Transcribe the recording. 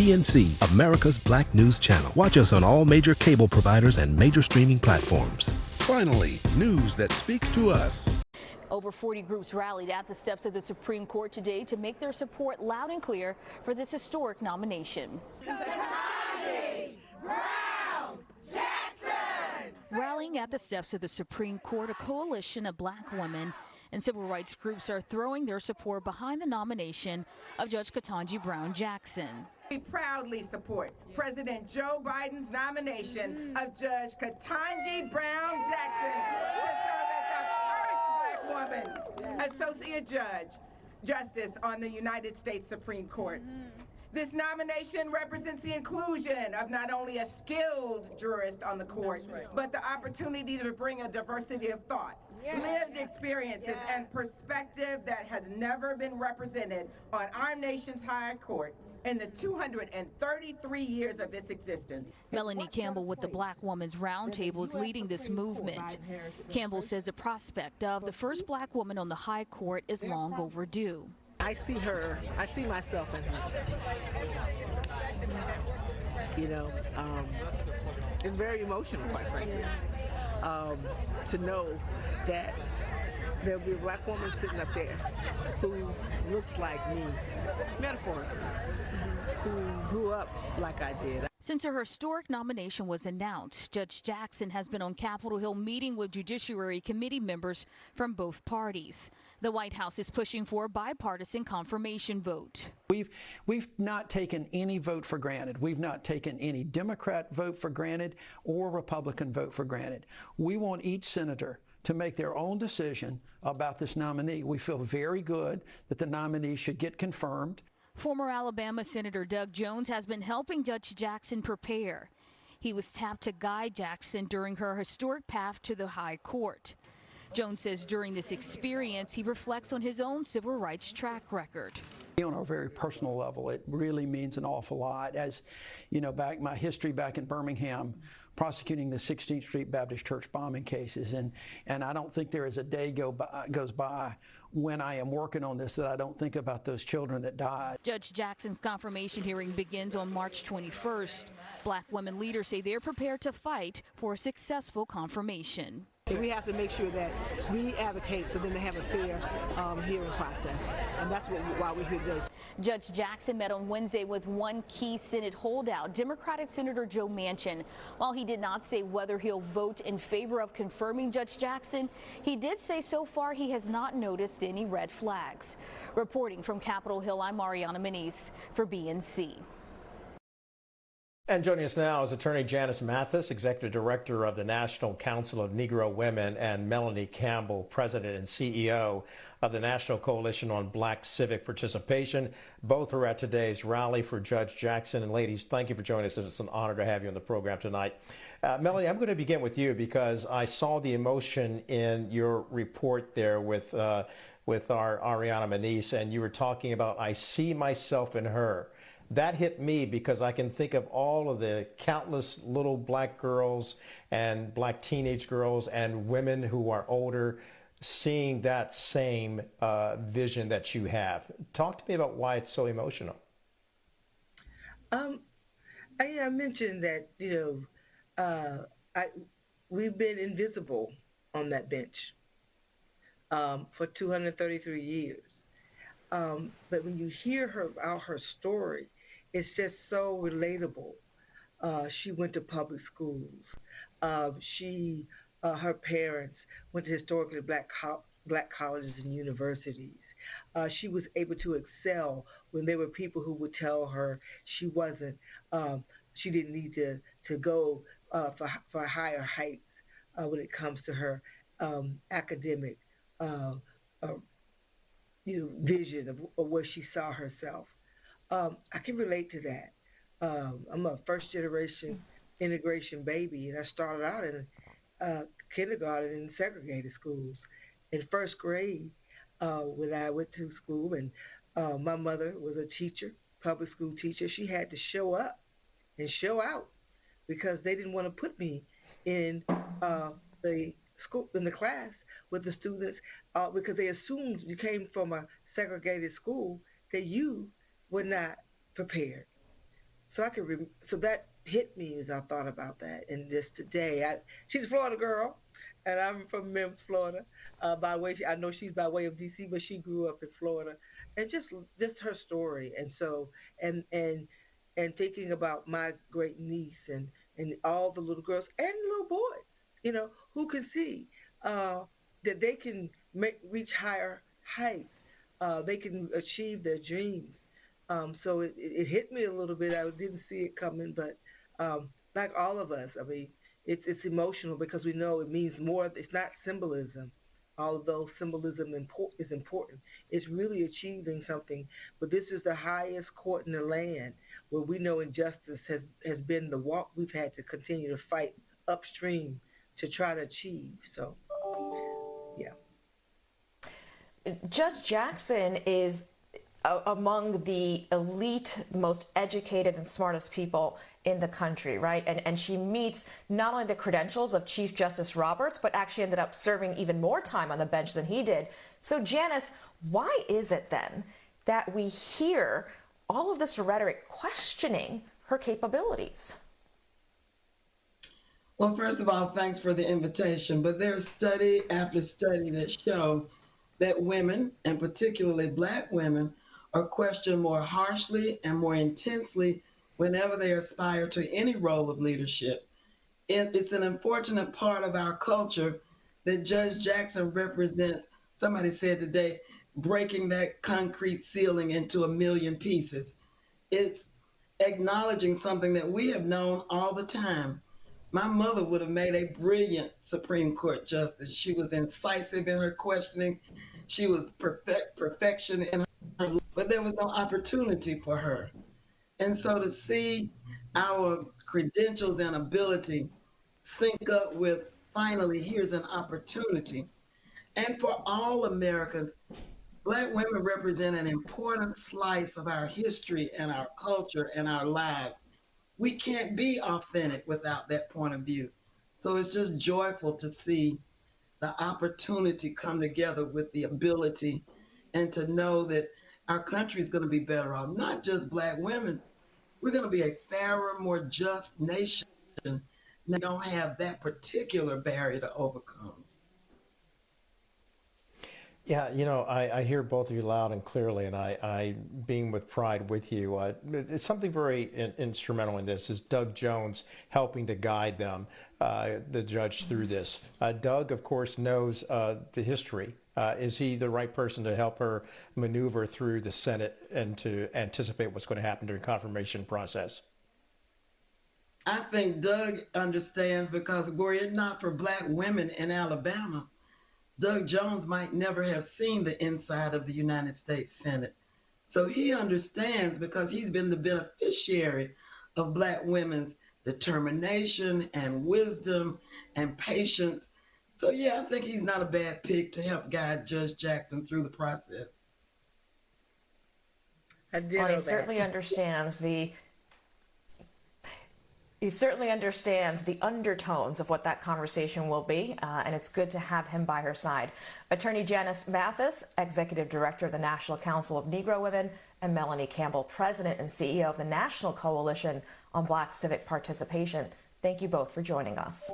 BNC, America's Black News Channel. Watch us on all major cable providers and major streaming platforms. Finally, news that speaks to us. Over 40 groups rallied at the steps of the Supreme Court today to make their support loud and clear for this historic nomination. Ketanji Brown Jackson! Rallying at the steps of the Supreme Court, a coalition of black women and civil rights groups are throwing their support behind the nomination of Judge Ketanji Brown Jackson. We proudly support President Joe Biden's nomination of Judge Ketanji Brown Jackson to serve as the first black woman associate justice on the United States Supreme Court. This nomination represents the inclusion of not only a skilled jurist on the court, but the opportunity to bring a diversity of thought, lived experiences, and perspective that has never been represented on our nation's high court in the 233 years of its existence. Melanie Campbell with the Black Women's Roundtable is leading this movement. Campbell says the prospect of the first black woman on the high court is long overdue. I see myself in her. You know, it's very emotional, quite frankly, to know that there'll be a black woman sitting up there who looks like me, metaphorically, who grew up like I did. Since her historic nomination was announced, Judge Jackson has been on Capitol Hill meeting with Judiciary Committee members from both parties. The White House is pushing for a bipartisan confirmation vote. We've not taken any vote for granted. We've not taken any Democrat vote for granted or Republican vote for granted. We want each senator to make their own decision about this nominee. We feel very good that the nominee should get confirmed. Former Alabama Senator Doug Jones has been helping Judge Jackson prepare. He was tapped to guide Jackson during her historic path to the high court. Jones says during this experience, he reflects on his own civil rights track record. On a very personal level, it really means an awful lot. As you know, my history back in Birmingham, prosecuting the 16th Street Baptist Church bombing cases, and I don't think there is a day goes by when I am working on this that I don't think about those children that died. Judge Jackson's confirmation hearing begins on March 21st. Black women leaders say they're prepared to fight for a successful confirmation. We have to make sure that we advocate for them to have a fair hearing process, and that's why we're here today. Judge Jackson met on Wednesday with one key Senate holdout, Democratic Senator Joe Manchin. While he did not say whether he'll vote in favor of confirming Judge Jackson, he did say so far he has not noticed any red flags. Reporting from Capitol Hill, I'm Ariana Mathis for BNC. And joining us now is Attorney Janice Mathis, Executive Director of the National Council of Negro Women, and Melanie Campbell, President and CEO of the National Coalition on Black Civic Participation. Both are at today's rally for Judge Jackson. And ladies, thank you for joining us. It's an honor to have you on the program tonight. Melanie, I'm going to begin with you because I saw the emotion in your report there with our Ariana Mathis, and you were talking about, I see myself in her. That hit me because I can think of all of the countless little black girls and black teenage girls and women who are older seeing that same vision that you have. Talk to me about why it's so emotional. I mentioned that, we've been invisible on that bench for 233 years. But when you hear her story, it's just so relatable. She went to public schools. Her parents went to historically black colleges and universities. She was able to excel when there were people who would tell her she didn't need to go for higher heights when it comes to her academic vision of where she saw herself. I can relate to that. I'm a first generation integration baby, and I started out in kindergarten in segregated schools. In first grade, when I went to school, and my mother was a teacher, public school teacher, she had to show up and show out because they didn't want to put me in the class with the students because they assumed you came from a segregated school that you were not prepared. So so that hit me as I thought about that. And just today, she's a Florida girl, and I'm from Mims, Florida. I know she's by way of DC, but she grew up in Florida, and just her story. And so, and thinking about my great niece and all the little girls and little boys, who can see that they can reach higher heights. They can achieve their dreams. So it hit me a little bit. I didn't see it coming, but like all of us, I mean, it's emotional because we know it means more. It's not symbolism, although symbolism is important. It's really achieving something. But this is the highest court in the land where we know injustice has been the walk we've had to continue to fight upstream to try to achieve. So, yeah. Judge Jackson is among the elite, most educated and smartest people in the country, right? And she meets not only the credentials of Chief Justice Roberts, but actually ended up serving even more time on the bench than he did. So Janice, why is it then that we hear all of this rhetoric questioning her capabilities? Well, first of all, thanks for the invitation. But there's study after study that show that women, and particularly Black women, are questioned more harshly and more intensely whenever they aspire to any role of leadership. It's an unfortunate part of our culture that Judge Jackson represents, somebody said today, breaking that concrete ceiling into a million pieces. It's acknowledging something that we have known all the time. My mother would have made a brilliant Supreme Court justice. She was incisive in her questioning. She was perfection in her, but there was no opportunity for her. And so to see our credentials and ability sync up with finally here's an opportunity. And for all Americans, Black women represent an important slice of our history and our culture and our lives. We can't be authentic without that point of view. So it's just joyful to see the opportunity come together with the ability and to know that our country is going to be better off, not just Black women. We're going to be a fairer, more just nation. We don't have that particular barrier to overcome. Yeah, you know, I hear both of you loud and clearly, and I being with pride with you. It's something very instrumental in this is Doug Jones helping to guide them, the judge, through this. Doug, of course, knows the history. Is he the right person to help her maneuver through the Senate and to anticipate what's going to happen during confirmation process? I think Doug understands because were it not for Black women in Alabama, Doug Jones might never have seen the inside of the United States Senate. So he understands because he's been the beneficiary of Black women's determination and wisdom and patience. So yeah, I think he's not a bad pick to help guide Judge Jackson through the process. He certainly understands the undertones of what that conversation will be, and it's good to have him by her side. Attorney Janice Mathis, Executive Director of the National Council of Negro Women, and Melanie Campbell, President and CEO of the National Coalition on Black Civic Participation. Thank you both for joining us.